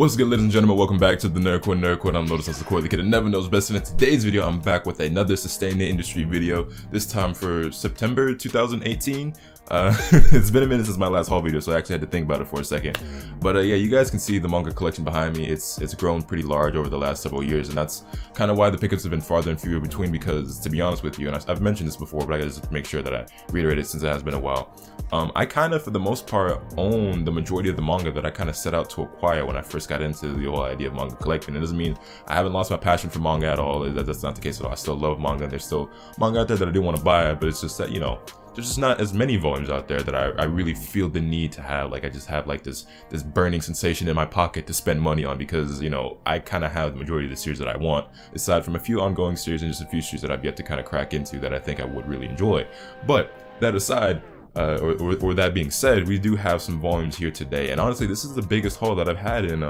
What's good, ladies and gentlemen? Welcome back to the Nerd. I'm Lotus the kid that never knows best, and in today's video, I'm back with another Sustain the Industry video, this time for September 2018. It's been a minute since my last haul video, so I actually had to think about it for a second. But yeah, you guys can see the manga collection behind me. It's grown pretty large over the last several years, and that's kind of why the pickups have been farther and fewer between, because to be honest with you, and I've mentioned this before, but I gotta just make sure that I reiterate it since it has been a while. I kind of, for the most part, own the majority of the manga that I kind of set out to acquire when I first got into the whole idea of manga collecting. It doesn't mean I haven't lost my passion for manga at all. That's not the case at all. I still love manga, and there's still manga out there that I do want to buy, but it's just that, you know, there's just not as many volumes out there that I really feel the need to have. Like, I just have like this burning sensation in my pocket to spend money on, because, you know, I kind of have the majority of the series that I want, aside from a few ongoing series and just a few series that I've yet to kind of crack into that I think I would really enjoy. But that aside, or that being said, we do have some volumes here today, and honestly, this is the biggest haul that I've had in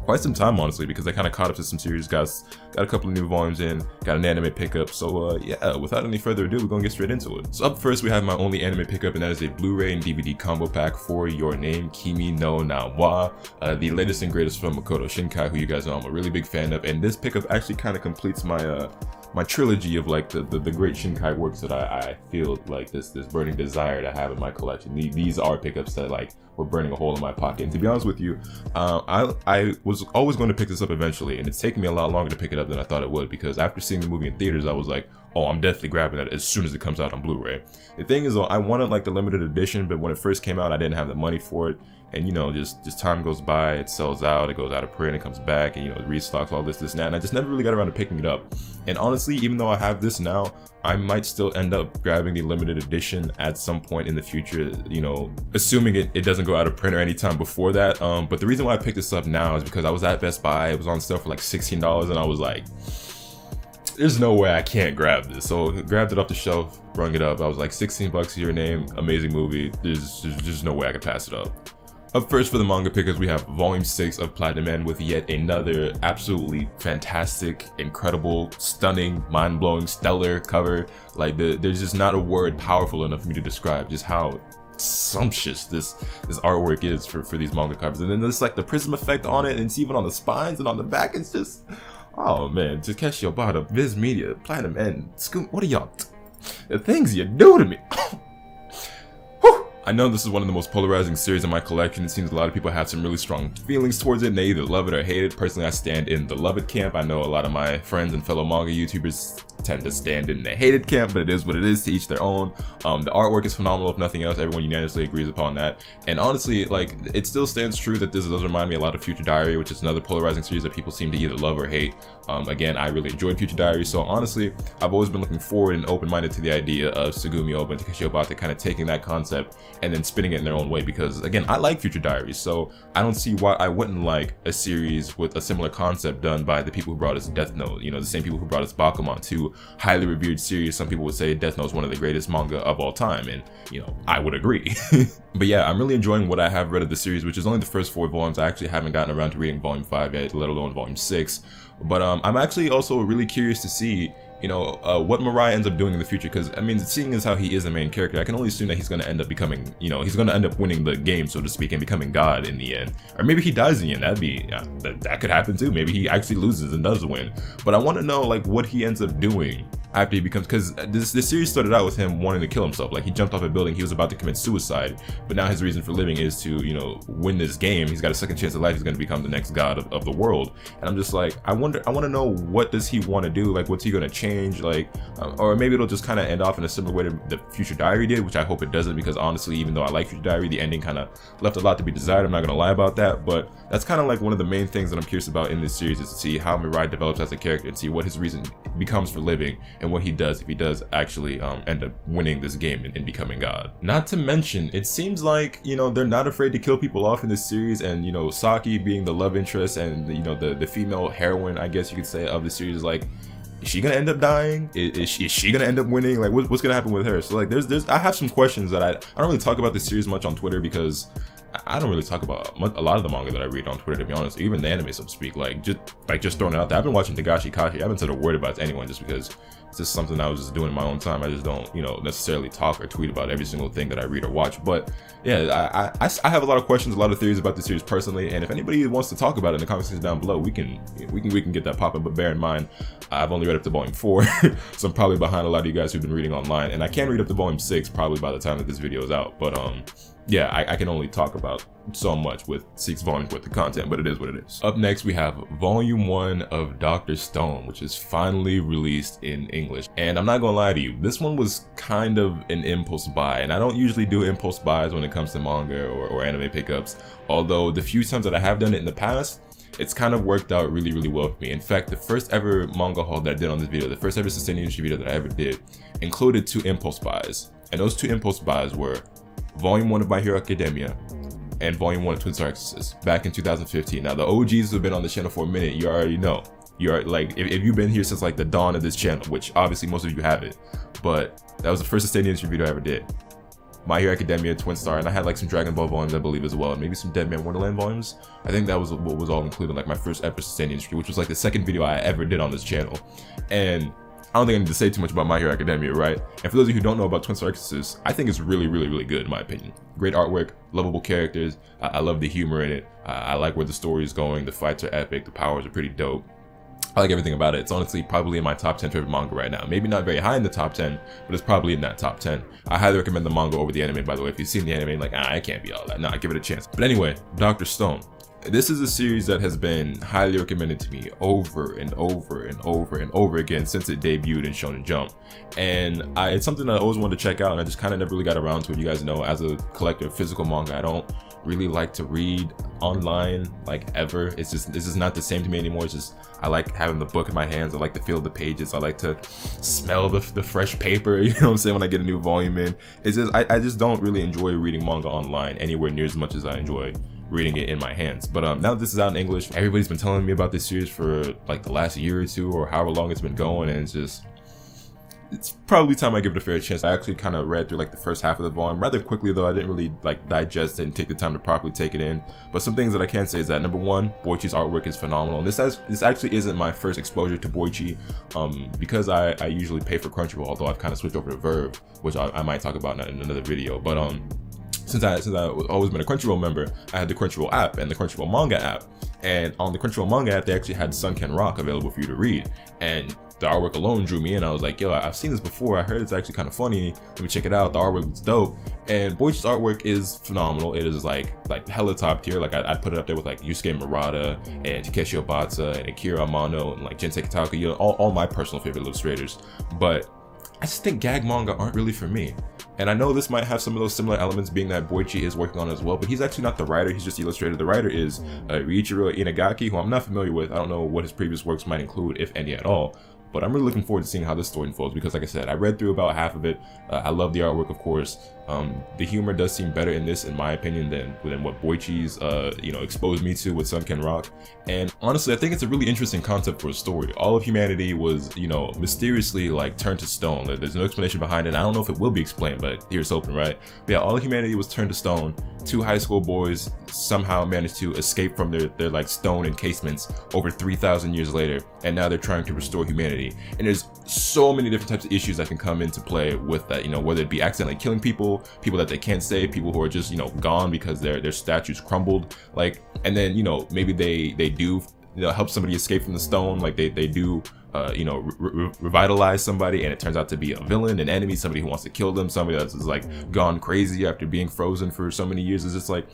quite some time, honestly, because I kind of caught up to some series, got a couple of new volumes in, got an anime pickup. So yeah, without any further ado, we're gonna get straight into it. So up first, we have my only anime pickup, and that is a Blu-ray and DVD combo pack for Your Name Kimi no Na wa, the latest and greatest from Makoto Shinkai, who you guys know I'm a really big fan of, and this pickup actually kind of completes my my trilogy of like the great Shinkai works that I feel like this burning desire to have in my collection. These are pickups that like were burning a hole in my pocket. And to be honest with you, I was always going to pick this up eventually, and it's taken me a lot longer to pick it up than I thought it would, because after seeing the movie in theaters, I was like, oh, I'm definitely grabbing that as soon as it comes out on Blu-ray. The thing is, though, I wanted like the limited edition, but when it first came out, I didn't have the money for it. And, you know, just time goes by, it sells out, it goes out of print, it comes back, and, you know, it restocks, all this and that, and I just never really got around to picking it up. And honestly, even though I have this now, I might still end up grabbing the limited edition at some point in the future, you know, assuming it doesn't go out of print or any time before that. But the reason why I picked this up now is because I was at Best Buy, it was on sale for like $16, and I was like, there's no way I can't grab this. So I grabbed it off the shelf, rung it up. I was like, 16 bucks to Your Name, amazing movie. There's just no way I could pass it up. Up first for the manga pickers, we have Volume 6 of Platinum Man with yet another absolutely fantastic, incredible, stunning, mind-blowing, stellar cover. Like, there's just not a word powerful enough for me to describe just how sumptuous this artwork is for these manga covers. And then there's like the prism effect on it, and it's even on the spines and on the back. It's just, oh man, Takeshi Obata, Viz Media, Platinum Man, what are y'all, the things you do to me. I know this is one of the most polarizing series in my collection. It seems a lot of people have some really strong feelings towards it, and they either love it or hate it. Personally, I stand in the love it camp. I know a lot of my friends and fellow manga YouTubers tend to stand in the hated camp, but it is what it is, to each their own. The artwork is phenomenal, if nothing else. Everyone unanimously agrees upon that. And honestly, like, it still stands true that this does remind me a lot of Future Diary, which is another polarizing series that people seem to either love or hate. Again, I really enjoyed Future Diary, so honestly, I've always been looking forward and open-minded to the idea of Tsugumi Ohba and Takeshi Obata kind of taking that concept and then spinning it in their own way, because again, I like Future Diary, so I don't see why I wouldn't like a series with a similar concept done by the people who brought us Death Note, you know, the same people who brought us Bakuman, two highly revered series. Some people would say Death Note is one of the greatest manga of all time, and, you know, I would agree. But yeah, I'm really enjoying what I have read of the series, which is only the first 4 volumes. I actually haven't gotten around to reading Volume 5 yet, let alone Volume 6. But I'm actually also really curious to see, you know, what Mirai ends up doing in the future, because, I mean, seeing as how he is the main character, I can only assume that he's going to end up becoming, you know, he's going to end up winning the game, so to speak, and becoming God in the end. Or maybe he dies in the end. That'd be, yeah, that could happen too. Maybe he actually loses and does win. But I want to know, like, what he ends up doing after he becomes, because this series started out with him wanting to kill himself. Like, he jumped off a building, he was about to commit suicide, but now his reason for living is to, you know, win this game. He's got a second chance at life. He's going to become the next god of the world. And I'm just like, I want to know, what does he want to do? Like, what's he going to change? Like, or maybe it'll just kind of end off in a similar way to the Future Diary did, which I hope it doesn't, because honestly, even though I like Future Diary, the ending kind of left a lot to be desired. I'm not going to lie about that, but that's kind of like one of the main things that I'm curious about in this series, is to see how Mirai develops as a character and see what his reason becomes for living, and what he does if he does actually end up winning this game and becoming God. Not to mention, it seems like, you know, they're not afraid to kill people off in this series, and, you know, Saki being the love interest and, you know, the female heroine, I guess you could say, of the series, is like, is she gonna end up dying? Is she gonna end up winning? Like, what's gonna happen with her? So like, I have some questions that I don't really talk about this series much on Twitter, because I don't really talk about a lot of the manga that I read on Twitter, to be honest, even the anime, so to speak. Just throwing it out there. I've been watching Dagashi Kashi. I haven't said a word about it to anyone just because it's just something I was just doing in my own time. I just don't, necessarily talk or tweet about every single thing that I read or watch. But yeah, I have a lot of questions, a lot of theories about the series personally, and if anybody wants to talk about it in the comment section down below, we can get that popping. But bear in mind, I've only read up to volume 4, so I'm probably behind a lot of you guys who've been reading online, and I can read up to volume 6 probably by the time that this video is out. But yeah, I can only talk about so much with 6 volumes worth of content, but it is what it is. Up next, we have volume 1 of Dr.Stone, which is finally released in English. And I'm not gonna lie to you, this one was kind of an impulse buy, and I don't usually do impulse buys when it comes to manga or anime pickups, although the few times that I have done it in the past, it's kind of worked out really, really well for me. In fact, the first ever manga haul that I did on this video, the first ever sustained industry video that I ever did, included 2 impulse buys. And those 2 impulse buys were Volume 1 of My Hero Academia and Volume 1 of Twin Star Exorcist back in 2015. Now, the OGs who've been on the channel for a minute, you already know. You're like, if you've been here since like the dawn of this channel, which obviously most of you haven't, but that was the first sustained industry video I ever did. My Hero Academia, Twin Star, and I had like some Dragon Ball volumes, I believe, as well, and maybe some Dead Man Wonderland volumes. I think that was what was all included, like my first ever sustained industry, which was like the second video I ever did on this channel. And I don't think I need to say too much about My Hero Academia, right? And for those of you who don't know about Twin Star Exorcist, I think it's really, really, really good in my opinion. Great artwork, lovable characters. I love the humor in it. I like where the story is going. The fights are epic. The powers are pretty dope. I like everything about it. It's honestly probably in my top 10 favorite manga right now. Maybe not very high in the top 10, but it's probably in that top 10. I highly recommend the manga over the anime, by the way. If you've seen the anime, like, I can't be all that. Nah, give it a chance. But anyway, Dr. Stone. This is a series that has been highly recommended to me over and over and over and over again since it debuted in Shonen Jump. And it's something I always wanted to check out, and I just kind of never really got around to it. You guys know, as a collector of physical manga, I don't really like to read online, like, ever. It's just not the same to me anymore. It's just, I like having the book in my hands. I like the feel of the pages. I like to smell the fresh paper, you know what I'm saying, when I get a new volume in. It's just, I just don't really enjoy reading manga online anywhere near as much as I enjoy reading it in my hands. But now that this is out in English, everybody's been telling me about this series for like the last year or 2 or however long it's been going, and it's probably time I give it a fair chance. I actually kind of read through like the first half of the volume rather quickly, though. I didn't really like digest it and take the time to properly take it in. But some things that I can say is that, number 1, Boichi's artwork is phenomenal. And this actually isn't my first exposure to Boichi, because I usually pay for Crunchyroll, although I've kind of switched over to Verve, which I might talk about in another video. But since I've always been a Crunchyroll member, I had the Crunchyroll app and the Crunchyroll Manga app. And on the Crunchyroll Manga app, they actually had Sunken Rock available for you to read. And the artwork alone drew me in. I was like, yo, I've seen this before. I heard it's actually kind of funny. Let me check it out. The artwork looks dope. And Boichi's artwork is phenomenal. It is like hella top tier. Like I put it up there with like Yusuke Murata and Takeshi Obata and Akira Amano and like Jinsei Kitaka, all my personal favorite illustrators. But I just think gag manga aren't really for me. And I know this might have some of those similar elements, being that Boichi is working on it as well, but he's actually not the writer, he's just the illustrator. The writer is Riichiro Inagaki, who I'm not familiar with. I don't know what his previous works might include, if any at all. But I'm really looking forward to seeing how this story unfolds, because like I said, I read through about half of it. I love the artwork, of course. The humor does seem better in this, in my opinion, than what Boichi's exposed me to with Sunken Rock. And honestly, I think it's a really interesting concept for a story. All of humanity was, mysteriously like turned to stone. There's no explanation behind it. I don't know if it will be explained, but here's hoping, right? But yeah, all of humanity was turned to stone. 2 high school boys somehow managed to escape from their like stone encasements over 3,000 years later, and now they're trying to restore humanity. And there's so many different types of issues that can come into play with that, whether it be accidentally killing people that they can't save, people who are just gone because their statues crumbled, like, and then maybe they do help somebody escape from the stone, like they do revitalize somebody, and it turns out to be a villain, an enemy, somebody who wants to kill them, somebody that's like gone crazy after being frozen for so many years. It's just like,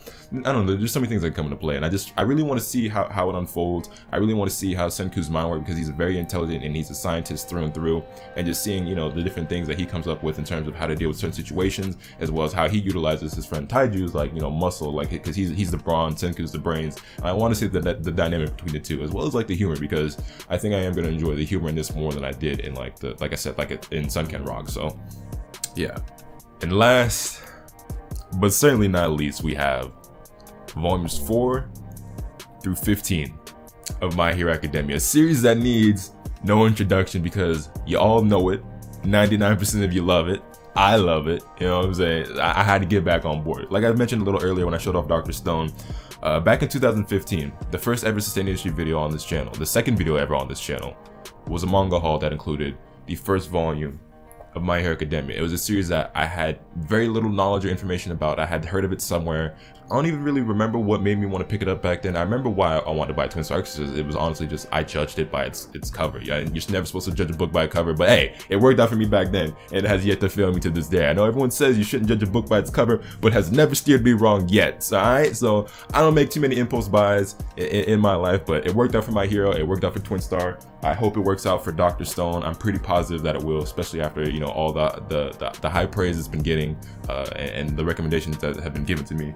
I don't know, there's so many things that come into play, and I really want to see how it unfolds. I really want to see how Senku's mind works, because he's very intelligent and he's a scientist through and through, and just seeing the different things that he comes up with in terms of how to deal with certain situations, as well as how he utilizes his friend Taiju's like muscle, like, because he's the brawn, Senku's the brains. And I want to see the dynamic between the two, as well as like the humor, because I think I am going to enjoy the humor in this more than I did in like I said, in Sunken Rock. So yeah. And last but certainly not least, we have volumes 4 through 15 of My Hero Academia, a series that needs no introduction because you all know it. 99% of you love it. I love it. You know what I'm saying? I had to get back on board. Like I mentioned a little earlier when I showed off Dr. Stone, back in 2015, the first ever sustained industry video on this channel, the second video ever on this channel, was a manga haul that included the first volume of My Hero Academia. It was a series that I had very little knowledge or information about. I had heard of it somewhere. I don't even really remember what made me want to pick it up back then. I remember why I wanted to buy Twin Star, because it was honestly just I judged it by its cover. Yeah, you're never supposed to judge a book by a cover, but hey, it worked out for me back then, and it has yet to fail me to this day. I know everyone says you shouldn't judge a book by its cover, but has never steered me wrong yet. Alright, so I don't make too many impulse buys in my life, but it worked out for My Hero. It worked out for Twin Star. I hope it works out for Dr. Stone. I'm pretty positive that it will, especially after, you know, all the high praise it's been getting and the recommendations that have been given to me.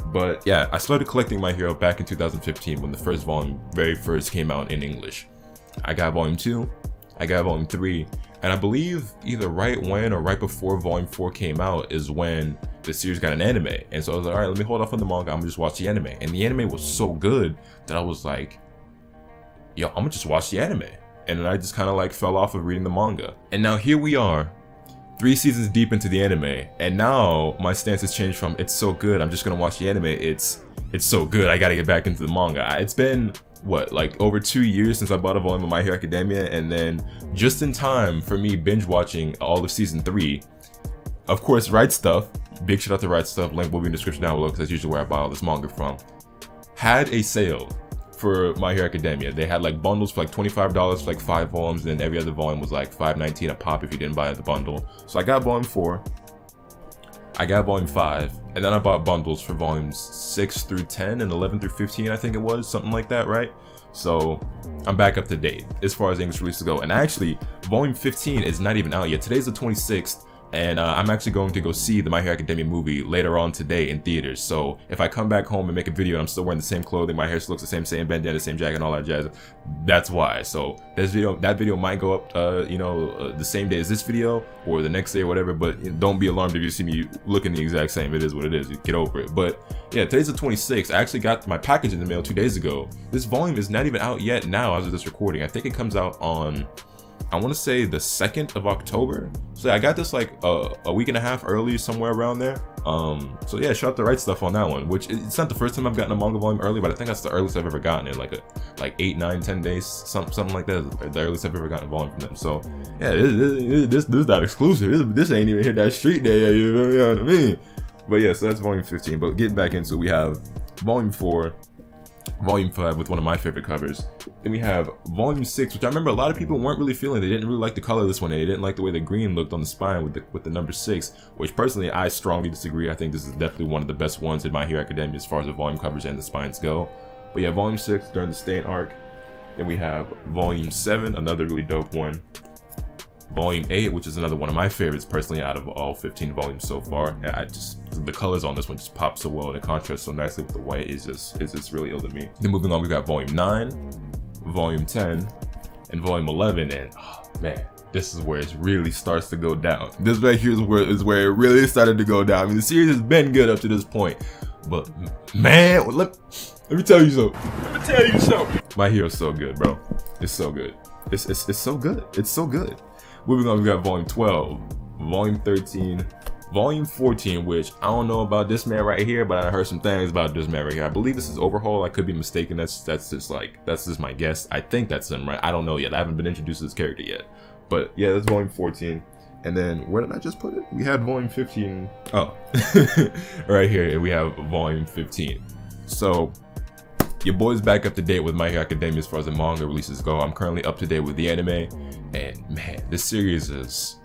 But yeah, I started collecting My Hero back in 2015 when the first volume very first came out in English. I got volume 2, I got volume 3, and I believe either right when or right before volume 4 came out is when the series got an anime. And so I was like, all right, let me hold off on the manga, I'm gonna just watch the anime. And the anime was so good that I was like, yo, I'm gonna just watch the anime. And then I just kind of like fell off of reading the manga. And now here we are, 3 seasons deep into the anime, and now my stance has changed from it's so good, I'm just gonna watch the anime, it's so good, I gotta get back into the manga. It's been, what, like over 2 years since I bought a volume of My Hero Academia, and then just in time for me binge watching all of season 3. Of course, rightstuf, big shout out to rightstuf, link will be in the description down below because that's usually where I buy all this manga from, had a sale for My Hero Academia. They had like bundles for like $25 for like 5 volumes, and then every other volume was like $5.19 a pop if you didn't buy the bundle. So I got volume 4, I got volume 5, and then I bought bundles for volumes 6 through 10 and 11 through 15, I think it was, something like that, right? So I'm back up to date as far as English releases go. And actually, volume 15 is not even out yet. Today's the 26th. And I'm actually going to go see the My Hero Academia movie later on today in theaters. So if I come back home and make a video and I'm still wearing the same clothing, my hair still looks the same bandana, same jacket, and all that jazz, that's why. So that video might go up, the same day as this video or the next day or whatever. But don't be alarmed if you see me looking the exact same. It is what it is. You get over it. But yeah, today's the 26th. I actually got my package in the mail 2 days ago. This volume is not even out yet now as of this recording. I think it comes out on, I want to say the 2nd of October. So yeah, I got this like a week and a half early, somewhere around there. So yeah, shout out to rightstuf on that one, which it's not the first time I've gotten a manga volume early, but I think that's the earliest I've ever gotten it, like 8, 9, 10 days, something like that, the earliest I've ever gotten a volume from them. So yeah, this is not exclusive. This ain't even hit that street day, you know what I mean? But yeah, so that's volume 15. But getting back into it, we have volume 4, volume 5 with one of my favorite covers. Then we have volume 6, which I remember a lot of people weren't really feeling. They didn't really like the color of this one. They didn't like the way the green looked on the spine with the number 6, which personally I strongly disagree. I think this is definitely one of the best ones in My Hero Academia as far as the volume covers and the spines go. But yeah, volume 6 during the Stain arc. Then we have volume 7, another really dope one. Volume 8, which is another one of my favorites personally out of all 15 volumes so far. Yeah, the colors on this one just pop so well and it contrasts so nicely with the white. Is just really ill to me. Then moving on, we got volume 9, volume 10, and volume 11, and oh man, this is where it really starts to go down. This right here is where it really started to go down. I mean, the series has been good up to this point, but man, let me tell you something. My Hero's so good, bro. It's so good. It's so good. It's so good. Moving on, we got volume 12, volume 13, volume 14, which I don't know about this man right here, but I heard some things about this man right here. I believe this is Overhaul. I could be mistaken. That's just my guess. I think that's him, right? I don't know yet. I haven't been introduced to this character yet. But yeah, that's volume 14. And then where did I just put it? We had volume 15. Oh, right here. We have volume 15. So your boy's back up to date with My Hero Academia as far as the manga releases go. I'm currently up to date with the anime, and man, this series is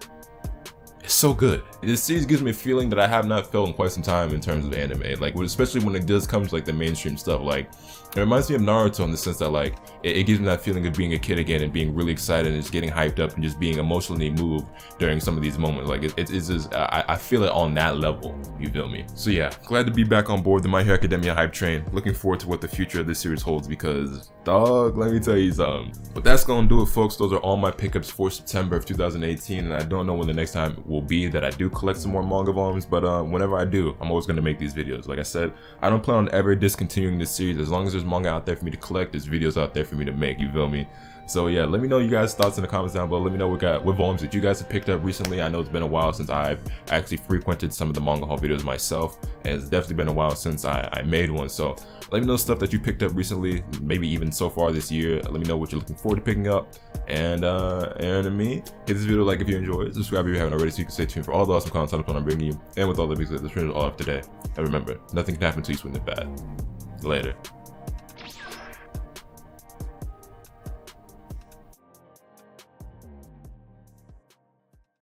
so good. This series gives me a feeling that I have not felt in quite some time in terms of anime, like especially when it does come to like the mainstream stuff. Like it reminds me of Naruto in the sense that like it gives me that feeling of being a kid again and being really excited and just getting hyped up and just being emotionally moved during some of these moments. Like it's just I feel it on that level, you feel me? So yeah, glad to be back on board the My Hero Academia hype train. Looking forward to what the future of this series holds, because dog, let me tell you something. But that's gonna do it, folks. Those are all my pickups for September of 2018, and I don't know when the next time will be that I do collect some more manga volumes, but whenever I do, I'm always gonna make these videos. Like I said, I don't plan on ever discontinuing this series. As long as there's manga out there for me to collect, there's videos out there for me to make, you feel me? So yeah, let me know you guys' thoughts in the comments down below. Let me know what volumes that you guys have picked up recently. I know it's been a while since I've actually frequented some of the manga haul videos myself, and it's definitely been a while since I made one. So let me know stuff that you picked up recently, maybe even so far this year. Let me know what you're looking forward to picking up. And me, hit this video a like if you enjoyed, subscribe if you haven't already so you can stay tuned for all the awesome content I'm bringing you, and with all the big the streams all up today. And remember, nothing can happen to you when they're bad. Later.